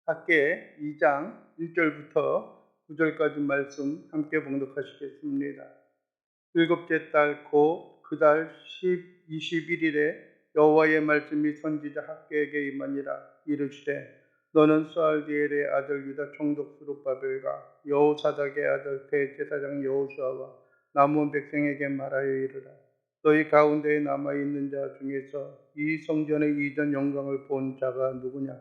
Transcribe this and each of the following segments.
학계 2장 1절부터 9절까지 말씀 함께 봉독하시겠습니다. 일곱째 달 곧 그 달 21일에 여호와의 말씀이 선지자 학계에게 임하니라. 이르시되 너는 스알디엘의 아들 유다 총독 스룹바벨과 여호사닥의 아들 대제사장 여호수아와 남은 백성에게 말하여 이르라. 너희 가운데에 남아있는 자 중에서 이 성전의 이전 영광을 본 자가 누구냐?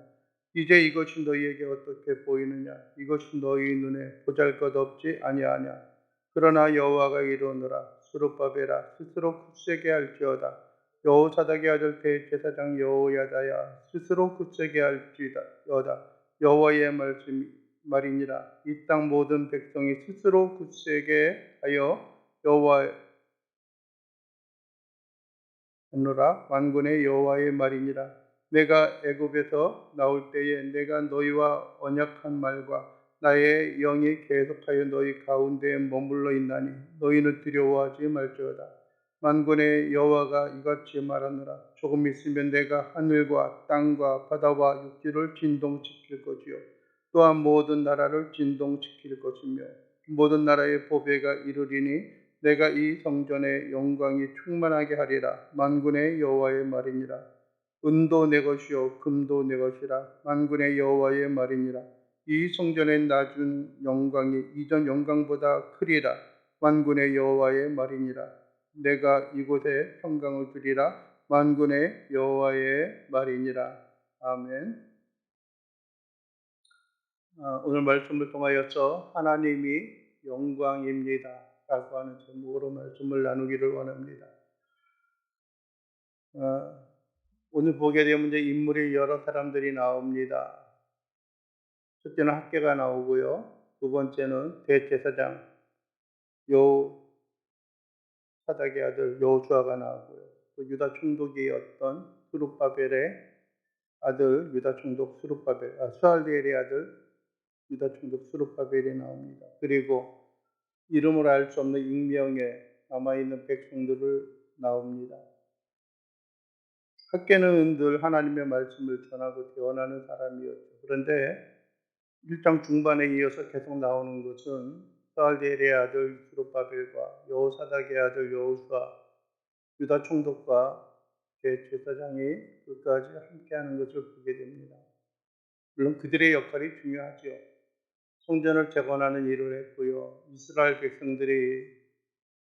이제 이것이 너희에게 어떻게 보이느냐? 이것이 너희 눈에 보잘것없지 아니하냐? 그러나 여호와가 이르노라. 스룹바벨아 스스로 굳세게 할지어다. 여호사닥의 아들 대제사장 여호야다야 스스로 굳세게 할지어다. 여호와의 말이니라. 이 땅 모든 백성이 스스로 굳세게 하여 여호와의 오노라. 만군의 여호와의 말이니라. 내가 애굽에서 나올 때에 내가 너희와 언약한 말과 나의 영이 계속하여 너희 가운데에 머물러 있나니 너희는 두려워하지 말지어다. 만군의 여호와가 이같이 말하노라. 조금 있으면 내가 하늘과 땅과 바다와 육지를 진동시킬 것이요 또한 모든 나라를 진동시킬 것이며 모든 나라의 보배가 이르리니 내가 이 성전의 영광이 충만하게 하리라. 만군의 여호와의 말이니라. 은도 내 것이요 금도 내 것이라. 만군의 여호와의 말이니라. 이 성전의 낮은 영광이 이전 영광보다 크리라. 만군의 여호와의 말이니라. 내가 이곳에 평강을 주리라. 만군의 여호와의 말이니라. 아멘. 오늘 말씀을 통하여서 하나님이 영광입니다 라고 하는 제목으로 말씀을 나누기를 원합니다. 오늘 보게 되면 이제 인물이 여러 사람들이 나옵니다. 첫째는 학계가 나오고요. 두 번째는 대제사장 여호사닥의 아들 여호수아가 나오고요. 또 유다 총독이었던 스룹바벨의 아들 유다 총독 스알디엘의 아들 유다 총독 스룹바벨이 나옵니다. 그리고 이름을 알 수 없는 익명에 남아있는 백성들을 나옵니다. 학계는 늘 하나님의 말씀을 전하고 대언하는 사람이었죠. 그런데 1장 중반에 이어서 계속 나오는 것은 스알디엘의 아들 스룹바벨과 여호사닥의 아들 여호수아, 유다 총독과 대제사장이 끝까지 함께하는 것을 보게 됩니다. 물론 그들의 역할이 중요하죠. 성전을 재건하는 일을 했고요. 이스라엘 백성들이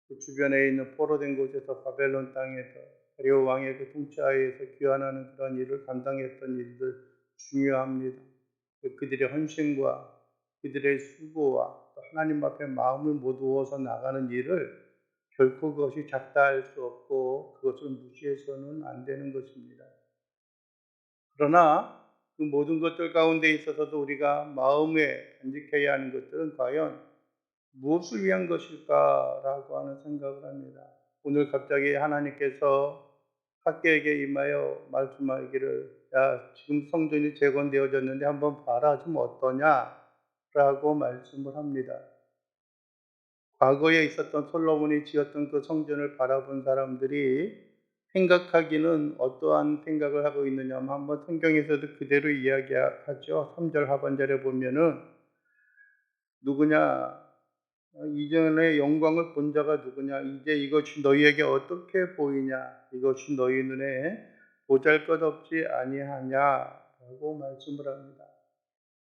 그 주변에 있는 포로된 곳에서 바벨론 땅에서 다리오 왕의 그 통치하에서 귀환하는 그런 일을 감당했던 일들 중요합니다. 그들의 헌신과 그들의 수고와 또 하나님 앞에 마음을 모두어서 나가는 일을 결코 그것이 작다 할 수 없고 그것을 무시해서는 안 되는 것입니다. 그러나 그 모든 것들 가운데 있어서도 우리가 마음에 간직해야 하는 것들은 과연 무엇을 위한 것일까라고 하는 생각을 합니다. 오늘 갑자기 하나님께서 학계에게 임하여 말씀하기를 야 지금 성전이 재건되어졌는데 한번 봐라 좀 어떠냐라고 말씀을 합니다. 과거에 있었던 솔로몬이 지었던 그 성전을 바라본 사람들이 생각하기는 어떠한 생각을 하고 있느냐 하면 한번 성경에서도 그대로 이야기하죠. 3절 하반절에 보면은 누구냐 이전의 영광을 본 자가 누구냐 이제 이것이 너희에게 어떻게 보이냐 이것이 너희 눈에 보잘것없지 아니하냐라고 말씀을 합니다.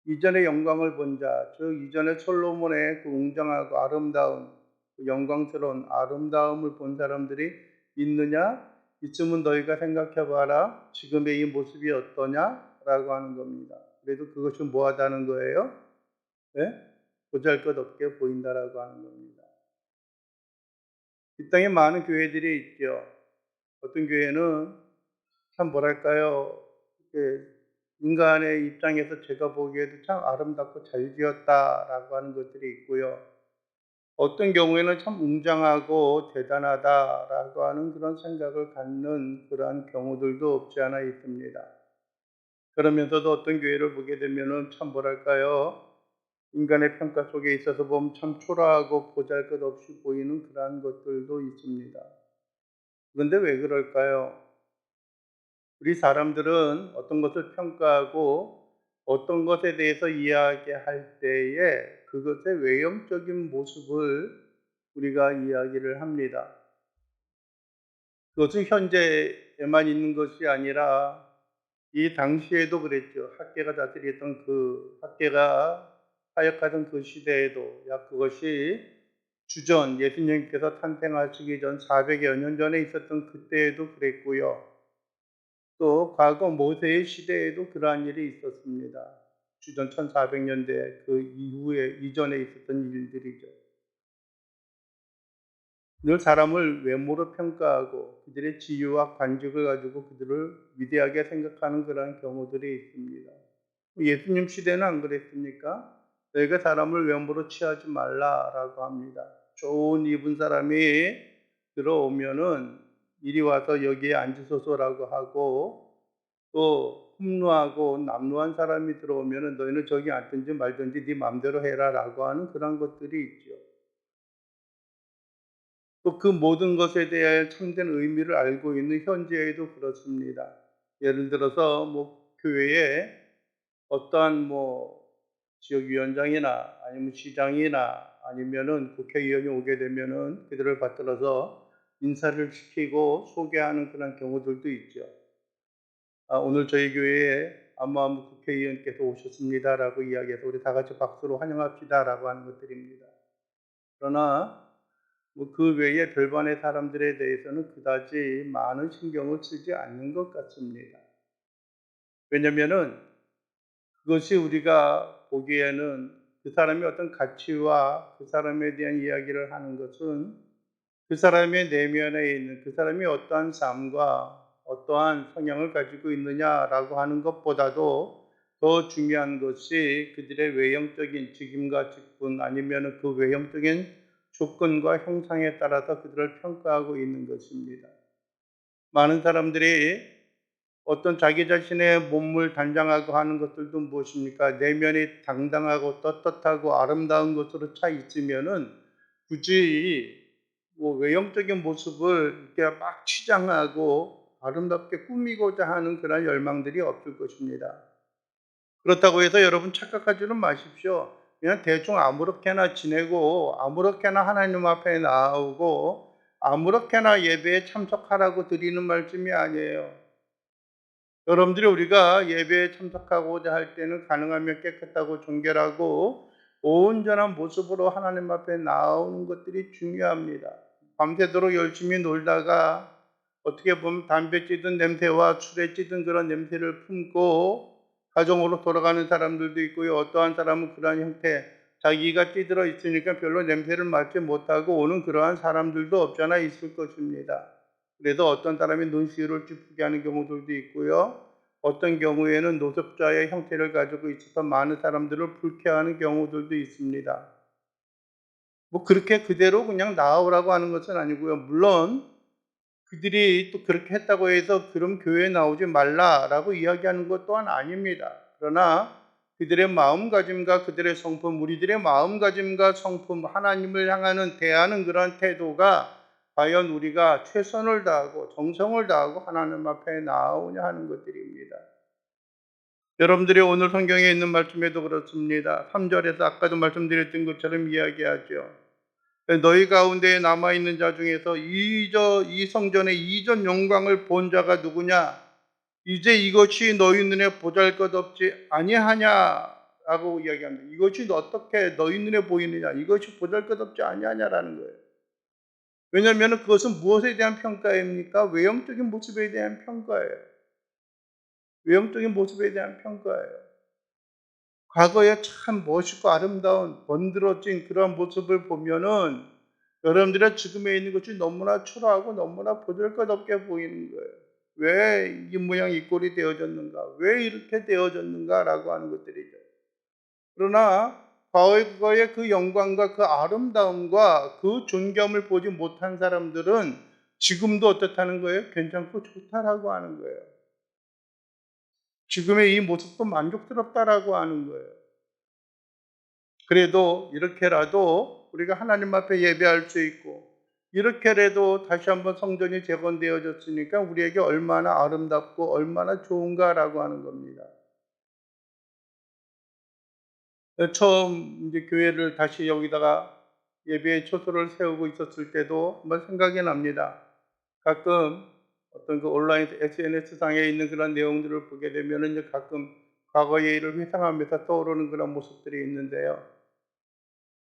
이전의 영광을 본 자, 즉 이전의 솔로몬의 그 웅장하고 아름다운 그 영광스러운 아름다움을 본 사람들이 있느냐? 있으면 너희가 생각해봐라. 지금의 이 모습이 어떠냐라고 하는 겁니다. 그래도 그것이 뭐하다는 거예요? 네? 보잘것없게 보인다라고 하는 겁니다. 이 땅에 많은 교회들이 있죠. 어떤 교회는 참 뭐랄까요? 인간의 입장에서 제가 보기에도 참 아름답고 잘 지었다라고 하는 것들이 있고요. 어떤 경우에는 참 웅장하고 대단하다라고 하는 그런 생각을 갖는 그러한 경우들도 없지 않아 있습니다. 그러면서도 어떤 교회를 보게 되면은 참 뭐랄까요? 인간의 평가 속에 있어서 보면 참 초라하고 보잘것없이 보이는 그러한 것들도 있습니다. 그런데 왜 그럴까요? 우리 사람들은 어떤 것을 평가하고 어떤 것에 대해서 이야기할 때에 그것의 외형적인 모습을 우리가 이야기를 합니다. 그것은 현재에만 있는 것이 아니라 이 당시에도 그랬죠. 학계가 다스렸던 학계가 사역하던 그 시대에도 약 그것이 주전 예수님께서 탄생하시기 전 400여 년 전에 있었던 그때에도 그랬고요. 또 과거 모세의 시대에도 그러한 일이 있었습니다. 주전 1400년대 그 이후에 이전에 있었던 일들이죠. 늘 사람을 외모로 평가하고 그들의 지위와 관직을 가지고 그들을 위대하게 생각하는 그러한 경우들이 있습니다. 예수님 시대는 안 그랬습니까? 너희가 사람을 외모로 취하지 말라라고 합니다. 좋은 입은 사람이 들어오면은 이리 와서 여기에 앉으소서라고 하고, 또 흠루하고 남루한 사람이 들어오면은 너희는 저기 앉든지 말든지 네 마음대로 해라라고 하는 그런 것들이 있죠. 또 그 모든 것에 대해 참된 의미를 알고 있는 현재에도 그렇습니다. 예를 들어서 교회에 어떠한 지역위원장이나 아니면 시장이나 아니면은 국회의원이 오게 되면은 그들을 받들어서 인사를 시키고 소개하는 그런 경우들도 있죠. 오늘 저희 교회에 아무아무 국회의원께서 오셨습니다라고 이야기해서 우리 다 같이 박수로 환영합시다라고 하는 것들입니다. 그러나 그 외에 별반의 사람들에 대해서는 그다지 많은 신경을 쓰지 않는 것 같습니다. 왜냐면은 그것이 우리가 보기에는 그 사람의 어떤 가치와 그 사람에 대한 이야기를 하는 것은 그 사람의 내면에 있는 그 사람이 어떠한 삶과 어떠한 성향을 가지고 있느냐라고 하는 것보다도 더 중요한 것이 그들의 외형적인 직임과 직분 아니면 그 외형적인 조건과 형상에 따라서 그들을 평가하고 있는 것입니다. 많은 사람들이 어떤 자기 자신의 몸을 단장하고 하는 것들도 무엇입니까? 내면이 당당하고 떳떳하고 아름다운 것으로 차 있으면은 굳이 외형적인 모습을 이렇게 막 치장하고 아름답게 꾸미고자 하는 그런 열망들이 없을 것입니다. 그렇다고 해서 여러분 착각하지는 마십시오. 그냥 대충 아무렇게나 지내고 아무렇게나 하나님 앞에 나오고 아무렇게나 예배에 참석하라고 드리는 말씀이 아니에요. 여러분들이 우리가 예배에 참석하고자 할 때는 가능하면 깨끗하고 정결하고 온전한 모습으로 하나님 앞에 나오는 것들이 중요합니다. 밤새도록 열심히 놀다가 어떻게 보면 담배 찌든 냄새와 술에 찌든 그런 냄새를 품고 가정으로 돌아가는 사람들도 있고요. 어떠한 사람은 그러한 형태, 자기가 찌들어 있으니까 별로 냄새를 맡지 못하고 오는 그러한 사람들도 없잖아 있을 것입니다. 그래서 어떤 사람이 눈시울을 찌푸게 하는 경우들도 있고요. 어떤 경우에는 노숙자의 형태를 가지고 있어서 많은 사람들을 불쾌하는 경우들도 있습니다. 그렇게 그대로 그냥 나오라고 하는 것은 아니고요. 물론 그들이 또 그렇게 했다고 해서 그럼 교회에 나오지 말라라고 이야기하는 것 또한 아닙니다. 그러나 그들의 마음가짐과 그들의 성품, 우리들의 마음가짐과 성품, 하나님을 향하는 대하는 그런 태도가 과연 우리가 최선을 다하고 정성을 다하고 하나님 앞에 나오냐 하는 것들입니다. 여러분들이 오늘 성경에 있는 말씀에도 그렇습니다. 3절에서 아까도 말씀드렸던 것처럼 이야기하죠. 너희 가운데 남아있는 자 중에서 이 성전의 이전 영광을 본 자가 누구냐? 이제 이것이 너희 눈에 보잘것없지 아니하냐라고 이야기합니다. 이것이 어떻게 너희 눈에 보이느냐? 이것이 보잘것없지 아니하냐라는 거예요. 왜냐하면 그것은 무엇에 대한 평가입니까? 외형적인 모습에 대한 평가예요. 외형적인 모습에 대한 평가예요. 과거에 참 멋있고 아름다운 번들어진 그런 모습을 보면은 여러분들의 지금에 있는 것이 너무나 초라하고 너무나 보잘것없게 보이는 거예요. 왜 이 모양 이 꼴이 되어졌는가? 왜 이렇게 되어졌는가라고 하는 것들이죠. 그러나 과거의 그 영광과 그 아름다움과 그 존경을 보지 못한 사람들은 지금도 어떻다는 거예요? 괜찮고 좋다라고 하는 거예요. 지금의 이 모습도 만족스럽다라고 하는 거예요. 그래도 이렇게라도 우리가 하나님 앞에 예배할 수 있고 이렇게라도 다시 한번 성전이 재건되어졌으니까 우리에게 얼마나 아름답고 얼마나 좋은가라고 하는 겁니다. 처음 이제 교회를 다시 여기다가 예배의 초소를 세우고 있었을 때도 한번 생각이 납니다. 가끔 어떤 그 온라인 SNS상에 있는 그런 내용들을 보게 되면은 이제 가끔 과거의 일을 회상하면서 떠오르는 그런 모습들이 있는데요.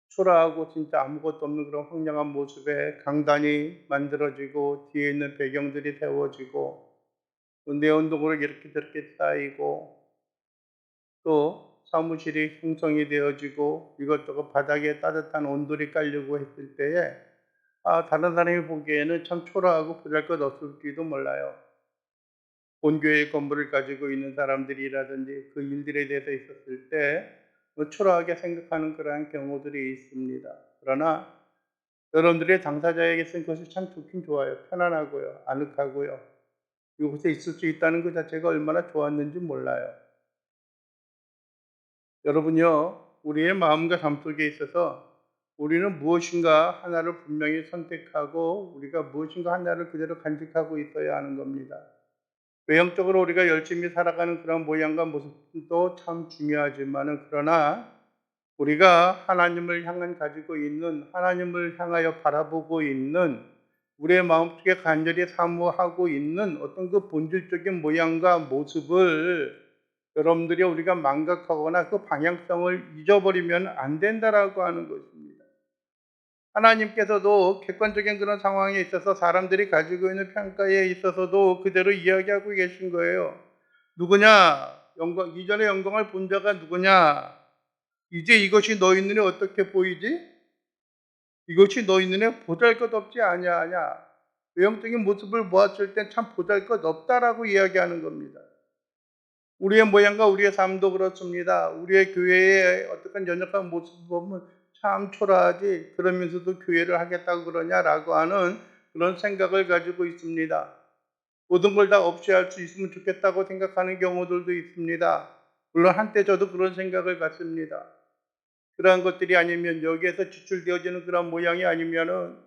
초라하고 진짜 아무것도 없는 그런 황량한 모습에 강단이 만들어지고 뒤에 있는 배경들이 세워지고 또 네온등으로 이렇게 저렇게 쌓이고 또 사무실이 형성이 되어지고 이것저것 바닥에 따뜻한 온돌이 깔리고 했을 때에 다른 사람이 보기에는 참 초라하고 보잘것없을지도 몰라요. 본교회의 건물을 가지고 있는 사람들이라든지 그 일들에 대해서 있었을 때 초라하게 생각하는 그러한 경우들이 있습니다. 그러나 여러분들의 당사자에게서는 그것이 참 좋긴 좋아요. 편안하고요. 아늑하고요. 이곳에 있을 수 있다는 것 자체가 얼마나 좋았는지 몰라요. 여러분요, 우리의 마음과 삶 속에 있어서 우리는 무엇인가 하나를 분명히 선택하고 우리가 무엇인가 하나를 그대로 간직하고 있어야 하는 겁니다. 외형적으로 우리가 열심히 살아가는 그런 모양과 모습도 참 중요하지만은 그러나 우리가 하나님을 향한 가지고 있는 하나님을 향하여 바라보고 있는 우리의 마음속에 간절히 사모하고 있는 어떤 그 본질적인 모양과 모습을 여러분들이 우리가 망각하거나 그 방향성을 잊어버리면 안 된다라고 하는 것입니다. 하나님께서도 객관적인 그런 상황에 있어서 사람들이 가지고 있는 평가에 있어서도 그대로 이야기하고 계신 거예요. 누구냐? 이전의 영광을 본 자가 누구냐? 이제 이것이 너희 눈에 어떻게 보이지? 이것이 너희 눈에 보잘것없지 아니하냐? 외형적인 모습을 보았을 땐 참 보잘것없다라고 이야기하는 겁니다. 우리의 모양과 우리의 삶도 그렇습니다. 우리의 교회의 어떤 연약한 모습을 보면 참 초라하지 그러면서도 교회를 하겠다고 그러냐라고 하는 그런 생각을 가지고 있습니다. 모든 걸 다 없이 할 수 있으면 좋겠다고 생각하는 경우들도 있습니다. 물론 한때 저도 그런 생각을 갖습니다. 그러한 것들이 아니면 여기에서 지출되어지는 그런 모양이 아니면은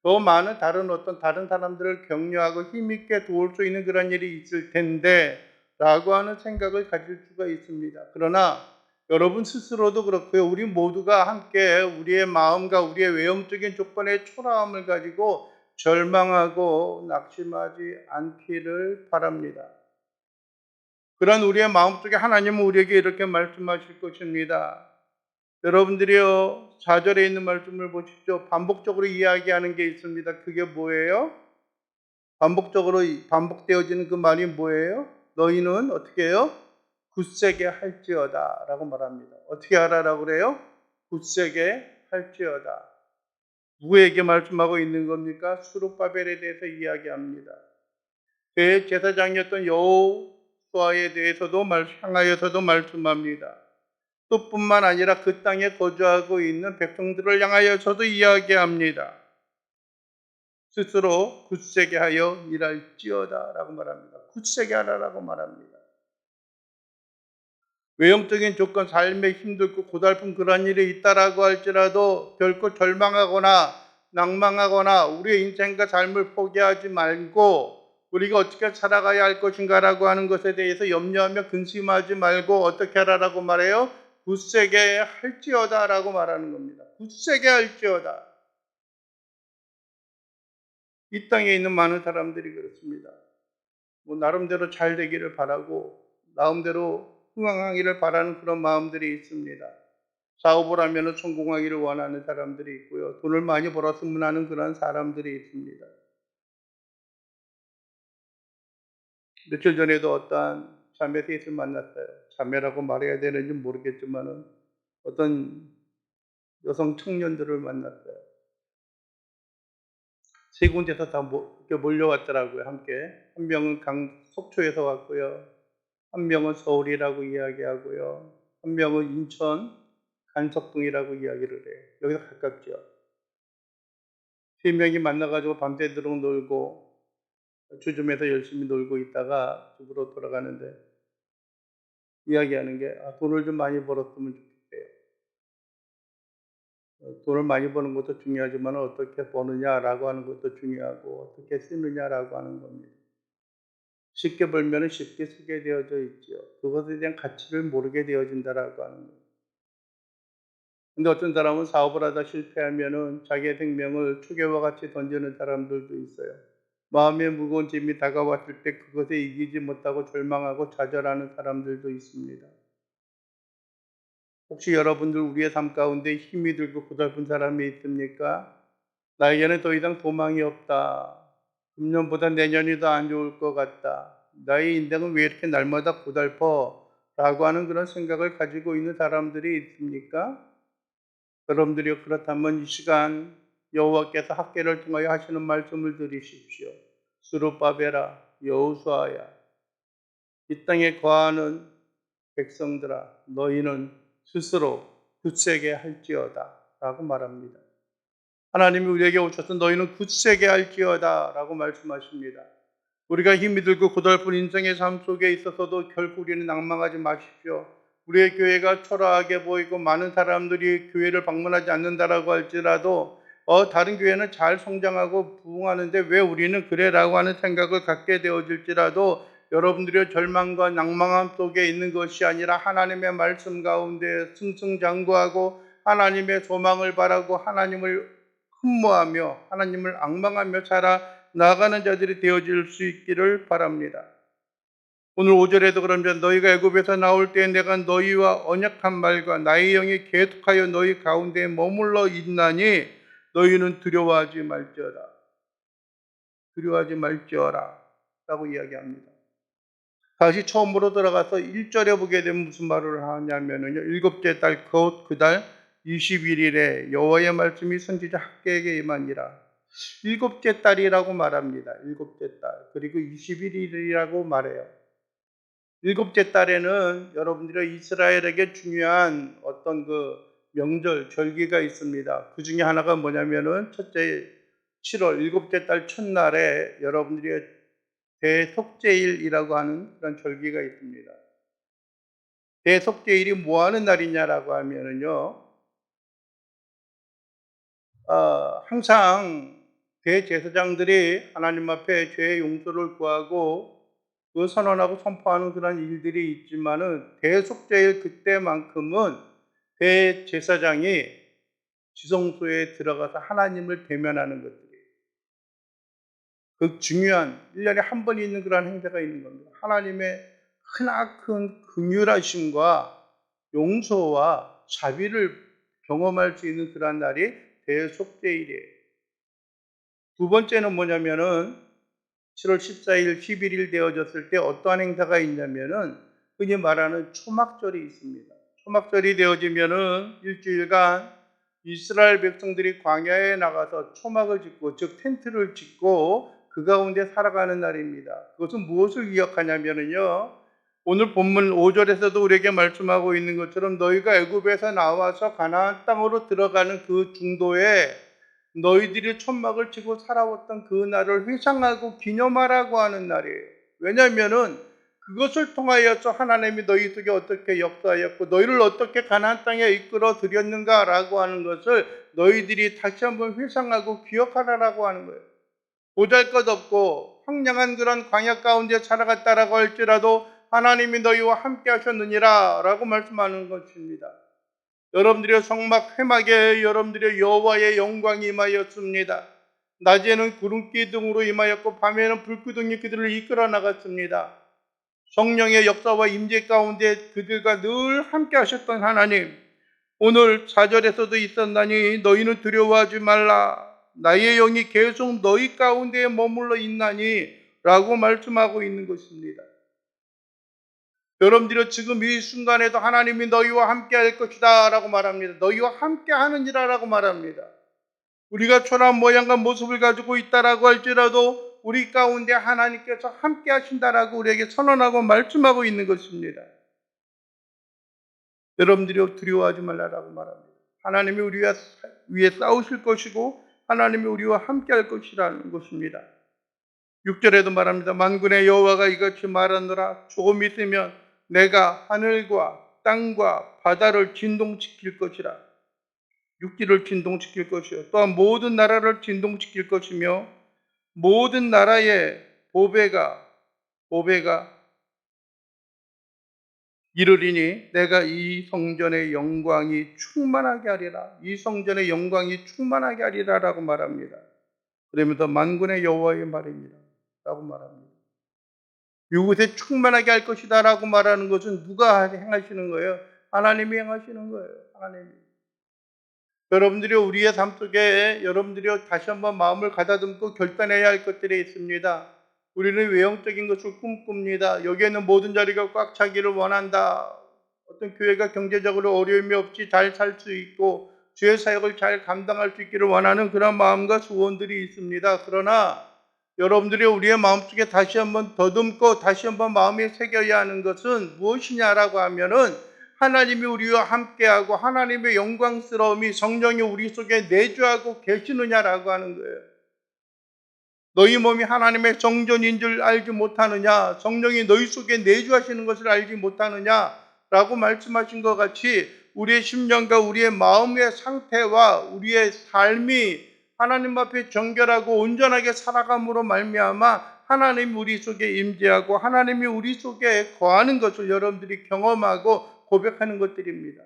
더 많은 다른 사람들을 격려하고 힘있게 도울 수 있는 그런 일이 있을 텐데 라고 하는 생각을 가질 수가 있습니다. 그러나 여러분 스스로도 그렇고요. 우리 모두가 함께 우리의 마음과 우리의 외형적인 조건의 초라함을 가지고 절망하고 낙심하지 않기를 바랍니다. 그런 우리의 마음속에 하나님은 우리에게 이렇게 말씀하실 것입니다. 여러분들이요, 4절에 있는 말씀을 보십시오. 반복적으로 이야기하는 게 있습니다. 그게 뭐예요? 반복되어지는 그 말이 뭐예요? 너희는 어떻게 해요? 굳세게 할지어다 라고 말합니다. 어떻게 하라라고 그래요? 굳세게 할지어다. 누구에게 말씀하고 있는 겁니까? 수룹바벨에 대해서 이야기합니다. 그의 제사장이었던 여호수아에 대해서도 향하여서도 말씀합니다. 또 뿐만 아니라 그 땅에 거주하고 있는 백성들을 향하여서도 이야기합니다. 스스로 굳세게 하여 일할지어다 라고 말합니다. 굳세게 하라라고 말합니다. 외형적인 조건, 삶에 힘들고 고달픈 그런 일이 있다라고 할지라도 결코 절망하거나 낭망하거나 우리의 인생과 삶을 포기하지 말고 우리가 어떻게 살아가야 할 것인가라고 하는 것에 대해서 염려하며 근심하지 말고 어떻게 하라라고 말해요? 굳세게 할지어다라고 말하는 겁니다. 굳세게 할지어다. 이 땅에 있는 많은 사람들이 그렇습니다. 나름대로 잘 되기를 바라고 나름대로 흥황하기를 바라는 그런 마음들이 있습니다. 사업을 하면 성공하기를 원하는 사람들이 있고요. 돈을 많이 벌었으면 하는 그런 사람들이 있습니다. 며칠 전에도 어떠한 자매 셋을 만났어요. 자매라고 말해야 되는지 모르겠지만은 어떤 여성 청년들을 만났어요. 세 군데서 다 이렇게 몰려왔더라고요, 함께. 한 명은 속초에서 왔고요. 한 명은 서울이라고 이야기하고요. 한 명은 인천 간석동이라고 이야기를 해요. 여기서 가깝죠. 세 명이 만나가지고 밤새도록 놀고 주점에서 열심히 놀고 있다가 집으로 돌아가는데 이야기하는 게 돈을 좀 많이 벌었으면 좋겠대요. 돈을 많이 버는 것도 중요하지만 어떻게 버느냐라고 하는 것도 중요하고 어떻게 쓰느냐라고 하는 겁니다. 쉽게 벌면 쉽게 쓰게 되어져 있죠. 그것에 대한 가치를 모르게 되어진다라고 하는 거예요. 근데 어떤 사람은 사업을 하다 실패하면은 자기의 생명을 초계와 같이 던지는 사람들도 있어요. 마음에 무거운 짐이 다가왔을 때 그것에 이기지 못하고 절망하고 좌절하는 사람들도 있습니다. 혹시 여러분들 우리의 삶 가운데 힘이 들고 고달픈 사람이 있습니까? 나에게는 더 이상 소망이 없다. 금년보다 내년이 더 안 좋을 것 같다. 나의 인생은 왜 이렇게 날마다 고달퍼? 라고 하는 그런 생각을 가지고 있는 사람들이 있습니까? 여러분들이 그렇다면 이 시간 여호와께서 학계를 통하여 하시는 말씀을 들으십시오. 스룹바벨아, 여호수아야, 이 땅에 거하는 백성들아, 너희는 스스로 굳세게 할지어다 라고 말합니다. 하나님이 우리에게 오셔서 너희는 굳세게 할지어다 라고 말씀하십니다. 우리가 힘이 들고 고달픈 인생의 삶 속에 있어서도 결코 우리는 낭망하지 마십시오. 우리의 교회가 초라하게 보이고 많은 사람들이 교회를 방문하지 않는다라고 할지라도 다른 교회는 잘 성장하고 부흥하는데 왜 우리는 그래라고 하는 생각을 갖게 되어질지라도 여러분들의 절망과 낭망함 속에 있는 것이 아니라 하나님의 말씀 가운데 승승장구하고 하나님의 소망을 바라고 하나님을 흠모하며 하나님을 앙망하며 자라 나아가는 자들이 되어질 수 있기를 바랍니다. 오늘 5절에도 그러면 너희가 애굽에서 나올 때 내가 너희와 언약한 말과 나의 영이 계속하여 너희 가운데 머물러 있나니 너희는 두려워하지 말지어다. 두려워하지 말지어라 라고 이야기합니다. 다시 처음으로 들어가서 1절에 보게 되면 무슨 말을 하냐면요. 일곱째 달 곧 그달 21일에 여호와의 말씀이 선지자 학개에게 임하니라. 일곱째 달이라고 말합니다. 일곱째 달. 그리고 21일이라고 말해요. 일곱째 달에는 여러분들의 이스라엘에게 중요한 어떤 그 명절, 절기가 있습니다. 그 중에 하나가 뭐냐면은 첫째 7월 일곱째 달 첫날에 여러분들이 대속죄일이라고 하는 그런 절기가 있습니다. 대속죄일이 뭐 하는 날이냐라고 하면은요, 항상 대제사장들이 하나님 앞에 죄의 용서를 구하고 그 선언하고 선포하는 그런 일들이 있지만은 대속죄일 그때만큼은 대제사장이 지성소에 들어가서 하나님을 대면하는 것들이 그 중요한 1년에 한 번 있는 그런 행사가 있는 겁니다. 하나님의 크나큰 긍휼하심과 용서와 자비를 경험할 수 있는 그런 날이 대속죄일이에요. 두 번째는 뭐냐면은 7월 14일, 11일 되어졌을 때 어떠한 행사가 있냐면은 흔히 말하는 초막절이 있습니다. 초막절이 되어지면은 일주일간 이스라엘 백성들이 광야에 나가서 초막을 짓고, 즉 텐트를 짓고 그 가운데 살아가는 날입니다. 그것은 무엇을 기억하냐면은요, 오늘 본문 5절에서도 우리에게 말씀하고 있는 것처럼 너희가 애굽에서 나와서 가나안 땅으로 들어가는 그 중도에 너희들이 천막을 치고 살아왔던 그 날을 회상하고 기념하라고 하는 날이에요. 왜냐하면은 그것을 통하여서 하나님이 너희 속에 어떻게 역사하였고 너희를 어떻게 가나안 땅에 이끌어 들였는가라고 하는 것을 너희들이 다시 한번 회상하고 기억하라고 하는 거예요. 보잘것없고 황량한 그런 광야 가운데 살아갔다라고 할지라도 하나님이 너희와 함께 하셨느니라 라고 말씀하는 것입니다. 여러분들의 성막 회막에 여러분들의 여호와의 영광이 임하였습니다. 낮에는 구름 기둥으로 임하였고 밤에는 불기둥이 그들을 이끌어 나갔습니다. 성령의 역사와 임재 가운데 그들과 늘 함께 하셨던 하나님, 오늘 4절에서도 있었나니 너희는 두려워하지 말라. 나의 영이 계속 너희 가운데에 머물러 있나니 라고 말씀하고 있는 것입니다. 여러분들이 지금 이 순간에도 하나님이 너희와 함께 할 것이다 라고 말합니다. 너희와 함께 하느니라 라고 말합니다. 우리가 초라한 모양과 모습을 가지고 있다라고 할지라도 우리 가운데 하나님께서 함께 하신다라고 우리에게 선언하고 말씀하고 있는 것입니다. 여러분들이 두려워하지 말라라고 말합니다. 하나님이 우리와 위해 싸우실 것이고 하나님이 우리와 함께 할 것이라는 것입니다. 6절에도 말합니다. 만군의 여호와가 이같이 말하노라. 조금 있으면 내가 하늘과 땅과 바다를 진동시킬 것이라. 육지를 진동시킬 것이요 또한 모든 나라를 진동시킬 것이며 모든 나라의 보배가 이르리니 내가 이 성전의 영광이 충만하게 하리라. 이 성전의 영광이 충만하게 하리라라고 말합니다. 그러면서 만군의 여호와의 말입니다. 라고 말합니다. 이곳에 충만하게 할 것이다라고 말하는 것은 누가 행하시는 거예요? 하나님이 행하시는 거예요. 하나님이. 여러분들이 우리의 삶 속에 여러분들이 다시 한번 마음을 가다듬고 결단해야 할 것들이 있습니다. 우리는 외형적인 것을 꿈꿉니다. 여기에는 모든 자리가 꽉 차기를 원한다. 어떤 교회가 경제적으로 어려움이 없이 잘 살 수 있고 주의 사역을 잘 감당할 수 있기를 원하는 그런 마음과 소원들이 있습니다. 그러나 여러분들이 우리의 마음속에 다시 한번 더듬고 다시 한번 마음에 새겨야 하는 것은 무엇이냐라고 하면은 하나님이 우리와 함께하고 하나님의 영광스러움이 성령이 우리 속에 내주하고 계시느냐라고 하는 거예요. 너희 몸이 하나님의 성전인 줄 알지 못하느냐? 성령이 너희 속에 내주하시는 것을 알지 못하느냐라고 말씀하신 것 같이 우리의 심령과 우리의 마음의 상태와 우리의 삶이 하나님 앞에 정결하고 온전하게 살아감으로 말미암아 하나님이 우리 속에 임재하고 하나님이 우리 속에 거하는 것을 여러분들이 경험하고 고백하는 것들입니다.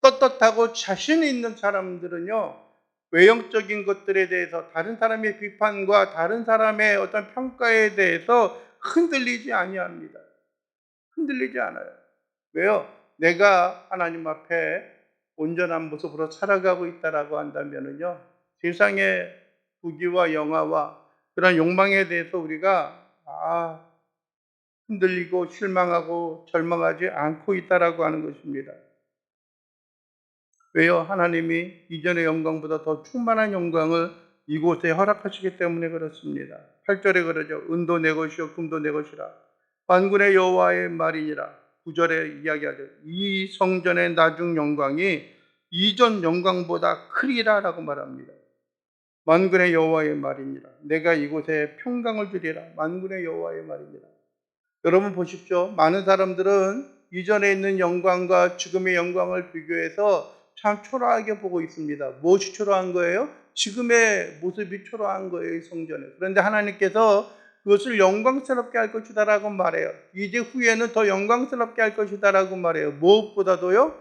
떳떳하고 자신 있는 사람들은요, 외형적인 것들에 대해서 다른 사람의 비판과 다른 사람의 어떤 평가에 대해서 흔들리지 아니합니다. 흔들리지 않아요. 왜요? 내가 하나님 앞에 온전한 모습으로 살아가고 있다라고 한다면은요, 세상의 부귀와 영화와 그런 욕망에 대해서 우리가 흔들리고 실망하고 절망하지 않고 있다라고 하는 것입니다. 왜요? 하나님이 이전의 영광보다 더 충만한 영광을 이곳에 허락하시기 때문에 그렇습니다. 8절에 그러죠. 은도 내 것이요 금도 내 것이라. 만군의 여호와의 말이니라. 9절에 이야기하죠. 이 성전의 나중 영광이 이전 영광보다 크리라라고 말합니다. 만군의 여호와의 말이니라. 내가 이곳에 평강을 주리라. 만군의 여호와의 말이니라. 여러분 보십시오. 많은 사람들은 이전에 있는 영광과 지금의 영광을 비교해서 참 초라하게 보고 있습니다. 무엇이 초라한 거예요? 지금의 모습이 초라한 거예요, 이 성전에. 그런데 하나님께서 그것을 영광스럽게 할 것이다라고 말해요. 이제 후에는 더 영광스럽게 할 것이다라고 말해요. 무엇보다도요,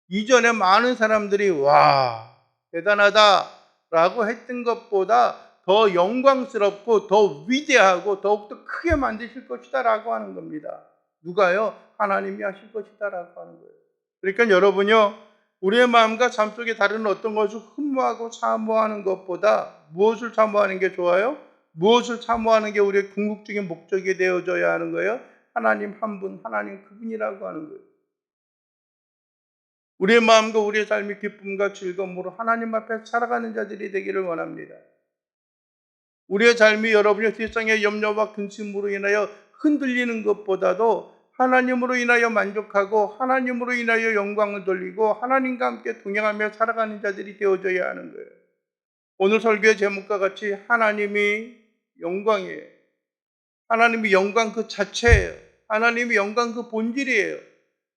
이전에 많은 사람들이 와, 대단하다라고 했던 것보다 더 영광스럽고 더 위대하고 더욱더 크게 만드실 것이다라고 하는 겁니다. 누가요? 하나님이 하실 것이다라고 하는 거예요. 그러니까 여러분요, 우리의 마음과 삶 속에 다른 어떤 것을 흠모하고 사모하는 것보다 무엇을 사모하는 게 좋아요? 무엇을 사모하는 게 우리의 궁극적인 목적이 되어져야 하는 거예요? 하나님 한 분, 하나님 그분이라고 하는 거예요. 우리의 마음과 우리의 삶이 기쁨과 즐거움으로 하나님 앞에 살아가는 자들이 되기를 원합니다. 우리의 삶이 여러분의 세상의 염려와 근심으로 인하여 흔들리는 것보다도 하나님으로 인하여 만족하고 하나님으로 인하여 영광을 돌리고 하나님과 함께 동행하며 살아가는 자들이 되어져야 하는 거예요. 오늘 설교의 제목과 같이 하나님이 영광이에요. 하나님이 영광 그 자체예요. 하나님이 영광 그 본질이에요.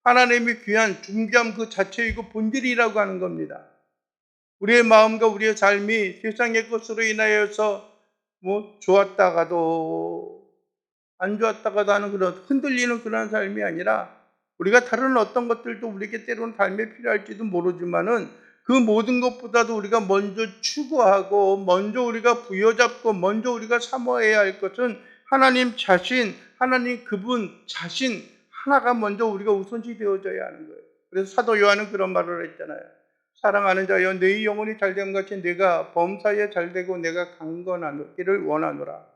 하나님이 귀한 중귀함 그 자체이고 본질이라고 하는 겁니다. 우리의 마음과 우리의 삶이 세상의 것으로 인하여서 좋았다가도 안 좋았다가도 하는 그런 흔들리는 그런 삶이 아니라 우리가 다른 어떤 것들도 우리에게 때로는 삶에 필요할지도 모르지만은 그 모든 것보다도 우리가 먼저 추구하고 먼저 우리가 부여잡고 먼저 우리가 사모해야 할 것은 하나님 자신, 하나님 그분 자신 하나가 먼저 우리가 우선시 되어져야 하는 거예요. 그래서 사도 요한은 그런 말을 했잖아요. 사랑하는 자여 너희 영혼이 잘됨 같이 내가 범사에 잘되고 내가 강건하기를 원하노라.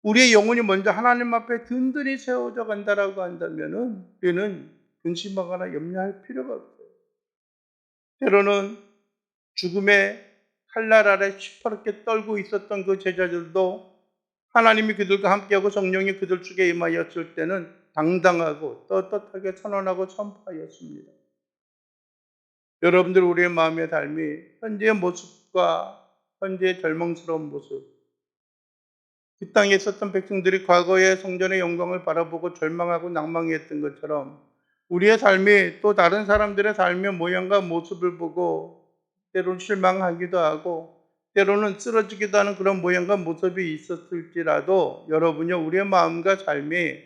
우리의 영혼이 먼저 하나님 앞에 든든히 세워져 간다라고 한다면은 우리는 근심하거나 염려할 필요가 없어요. 때로는 죽음의 칼날 아래 시퍼렇게 떨고 있었던 그 제자들도 하나님이 그들과 함께하고 성령이 그들 속에 임하였을 때는 당당하고 떳떳하게 선언하고 선포하였습니다. 여러분들 우리의 마음의 삶이 현재의 모습과 현재의 절망스러운 모습, 이 땅에 있었던 백성들이 과거의 성전의 영광을 바라보고 절망하고 낭망했던 것처럼 우리의 삶이 또 다른 사람들의 삶의 모양과 모습을 보고 때로는 실망하기도 하고 때로는 쓰러지기도 하는 그런 모양과 모습이 있었을지라도 여러분이 우리의 마음과 삶이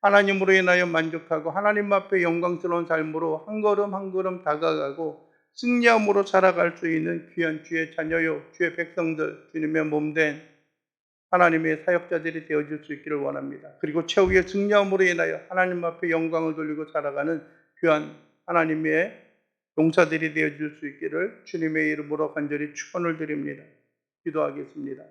하나님으로 인하여 만족하고 하나님 앞에 영광스러운 삶으로 한 걸음 한 걸음 다가가고 승리함으로 살아갈 수 있는 귀한 주의 자녀요, 주의 백성들, 주님의 몸된 하나님의 사역자들이 되어줄 수 있기를 원합니다. 그리고 최후의 승리함으로 인하여 하나님 앞에 영광을 돌리고 살아가는 귀한 하나님의 용사들이 되어줄 수 있기를 주님의 이름으로 간절히 축원을 드립니다. 기도하겠습니다.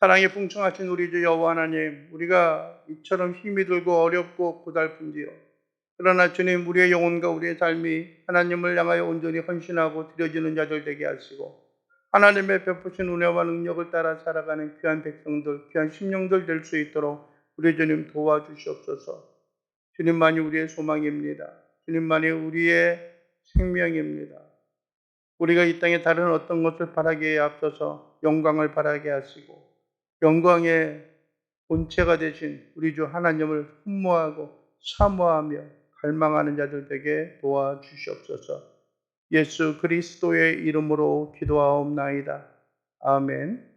사랑에 풍성하신 우리 주 여호와 하나님, 우리가 이처럼 힘이 들고 어렵고 고달픈지요. 그러나 주님, 우리의 영혼과 우리의 삶이 하나님을 향하여 온전히 헌신하고 드려지는 자들 되게 하시고 하나님의 베푸신 은혜와 능력을 따라 살아가는 귀한 백성들, 귀한 심령들 될 수 있도록 우리 주님 도와주시옵소서. 주님만이 우리의 소망입니다. 주님만이 우리의 생명입니다. 우리가 이 땅에 다른 어떤 것을 바라기에 앞서서 영광을 바라게 하시고 영광의 본체가 되신 우리 주 하나님을 흠모하고 사모하며 갈망하는 자들 되게 도와주시옵소서. 예수 그리스도의 이름으로 기도하옵나이다. 아멘.